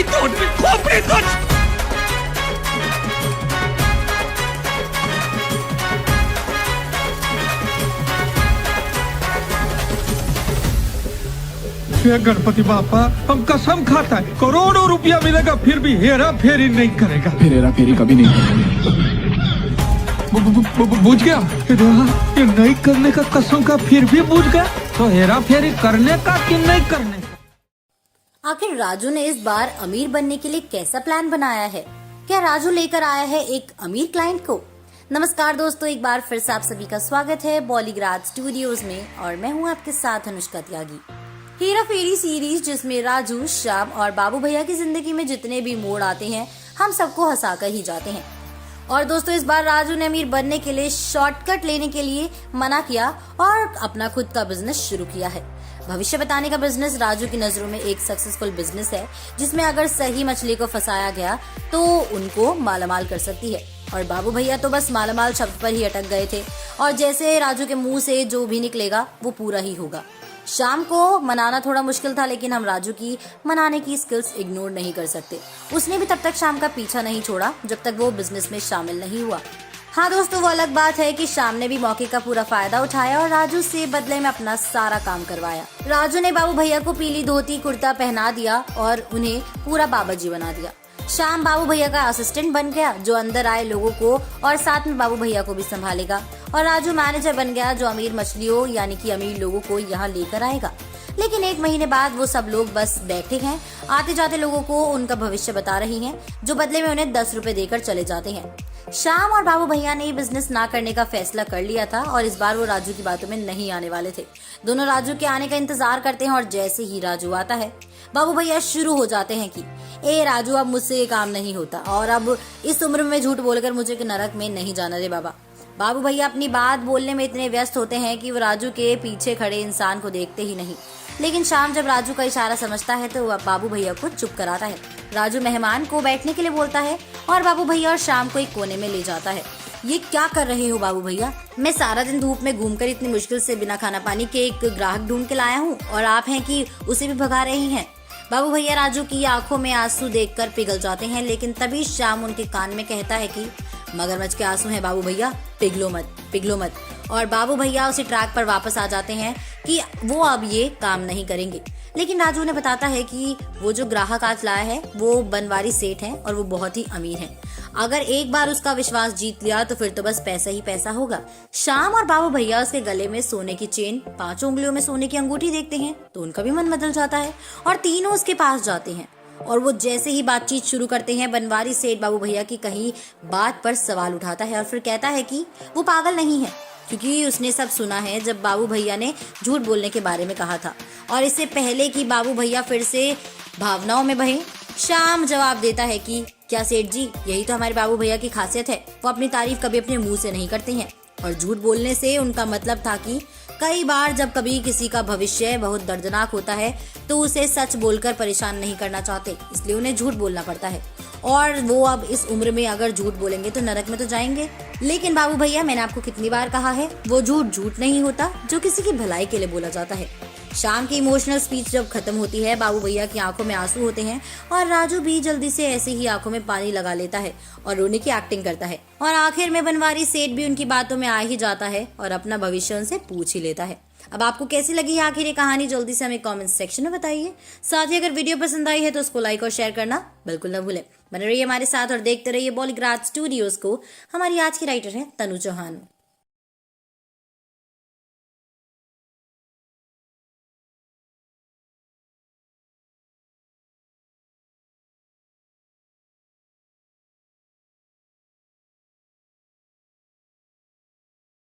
खोपड़ी तोड़। हे गणपति बापा, हम कसम खाता है करोड़ों रुपया मिलेगा फिर भी हेरा फेरी नहीं करेगा। फिर हेरा फेरी कभी नहीं करेंगे। बुझ गया ये नहीं करने का कसम का फिर भी बुझ गया, तो हेरा फेरी करने का कि नहीं करने का। आखिर राजू ने इस बार अमीर बनने के लिए कैसा प्लान बनाया है? क्या राजू लेकर आया है एक अमीर क्लाइंट को? नमस्कार दोस्तों, एक बार फिर से आप सभी का स्वागत है बॉलीग्राज स्टूडियोज में और मैं हूँ आपके साथ अनुष्का त्यागी। हेरा फेरी सीरीज जिसमें राजू, श्याम और बाबू भैया की जिंदगी में जितने भी मोड़ आते हैं हम सबको हंसाकर ही जाते हैं। और दोस्तों इस बार राजू ने अमीर बनने के लिए शॉर्टकट लेने के लिए मना किया और अपना खुद का बिजनेस शुरू किया है। भविष्य बताने का बिजनेस राजू की नजरों में एक सक्सेसफुल बिजनेस है जिसमें अगर सही मछली को फंसाया गया तो उनको मालामाल कर सकती है। और बाबू भैया तो बस मालामाल शब्द पर ही अटक गए थे और जैसे राजू के मुंह से जो भी निकलेगा वो पूरा ही होगा। शाम को मनाना थोड़ा मुश्किल था लेकिन हम राजू की मनाने की स्किल्स इग्नोर नहीं कर सकते। उसने भी तब तक शाम का पीछा नहीं छोड़ा जब तक वो बिजनेस में शामिल नहीं हुआ। हाँ दोस्तों, वो अलग बात है कि शाम ने भी मौके का पूरा फायदा उठाया और राजू से बदले में अपना सारा काम करवाया। राजू ने बाबू भैया को पीली धोती कुर्ता पहना दिया और उन्हें पूरा बाबा जी बना दिया। शाम बाबू भैया का असिस्टेंट बन गया जो अंदर आए लोगों को और साथ में बाबू भैया को भी संभालेगा। और राजू मैनेजर बन गया जो अमीर मछलियों यानी कि अमीर लोगों को यहाँ लेकर आएगा। लेकिन एक महीने बाद वो सब लोग बस बैठे हैं, आते जाते लोगों को उनका भविष्य बता रही हैं जो बदले में उन्हें 10 रुपए देकर चले जाते हैं। शाम और बाबू भैया ने बिजनेस ना करने का फैसला कर लिया था और इस बार वो राजू की बातों में नहीं आने वाले थे। दोनों राजू के आने का इंतजार करते हैं और जैसे ही राजू आता है बाबू भैया शुरू हो जाते हैं कि ए राजू, अब मुझसे ये काम नहीं होता और अब इस उम्र में झूठ बोलकर मुझे नरक में नहीं जाना रे बाबा। बाबू भैया अपनी बात बोलने में इतने व्यस्त होते हैं कि वो राजू के पीछे खड़े इंसान को देखते ही नहीं। लेकिन शाम जब राजू का इशारा समझता है तो बाबू भैया को चुप कराता है। राजू मेहमान को बैठने के लिए बोलता है और बाबू भैया और शाम को एक कोने में ले जाता है। ये क्या कर रहे हो बाबू भैया? मैं सारा दिन धूप में घूमकर इतनी मुश्किल से बिना खाना पानी के एक ग्राहक ढूंढ के लाया हूँ और आप हैं कि उसे भी भगा रही हैं। बाबू भैया राजू की आंखों में आंसू देखकर पिघल जाते हैं लेकिन तभी शाम उनके कान में कहता है कि मगरमच्छ के आंसू हैं बाबू भैया, पिघलो मत। और बाबू भैया उसी ट्रैक पर वापस आ जाते हैं कि वो अब ये काम नहीं करेंगे। लेकिन राजू ने बताता है कि वो जो ग्राहक आज लाया है वो बनवारी सेठ है और वो बहुत ही अमीर है। अगर एक बार उसका विश्वास जीत लिया तो फिर तो बस पैसा ही पैसा होगा। शाम और बाबू भैया उसके गले में सोने की चेन, 5 उंगलियों में सोने की अंगूठी देखते हैं तो उनका भी मन बदल जाता है और तीनों उसके पास जाते हैं। और वो जैसे ही बातचीत शुरू करते हैं बनवारी सेठ बाबू भैया की कहीं बात पर सवाल उठाता है और फिर कहता है कि वो पागल नहीं है क्योंकि उसने सब सुना है जब बाबू भैया ने झूठ बोलने के बारे में कहा था और इससे पहले कि बाबू भैया फिर से भावनाओं में बहे। शाम जवाब देता है कि क्या सेठ जी, यही तो हमारे बाबू भैया की खासियत है, वो अपनी तारीफ कभी अपने मुंह से नहीं करते हैं। और झूठ बोलने से उनका मतलब था कि कई बार जब कभी किसी का भविष्य बहुत दर्दनाक होता है तो उसे सच बोलकर परेशान नहीं करना चाहते, इसलिए उन्हें झूठ बोलना पड़ता है। और वो अब इस उम्र में अगर झूठ बोलेंगे तो नरक में तो जाएंगे। लेकिन बाबू भैया, मैंने आपको कितनी बार कहा है, वो झूठ नहीं होता जो किसी की भलाई के लिए बोला जाता है। शाम की इमोशनल स्पीच जब खत्म होती है बाबू भैया की आंखों में आंसू होते हैं और राजू भी जल्दी से ऐसे ही आंखों में पानी लगा लेता है और रोने की एक्टिंग करता है। और आखिर में बनवारी सेठ भी उनकी बातों में आ ही जाता है और अपना भविष्य उनसे पूछ ही लेता है। अब आपको कैसी लगी आखिर ये कहानी, जल्दी से हमें कमेंट सेक्शन में बताइए। साथ ही अगर वीडियो पसंद आई है तो उसको लाइक और शेयर करना बिल्कुल न भूलें। बने रहिए हमारे साथ और देखते रहिए बॉलीग्राज स्टूडियोज को। हमारी आज की राइटर है तनु चौहान।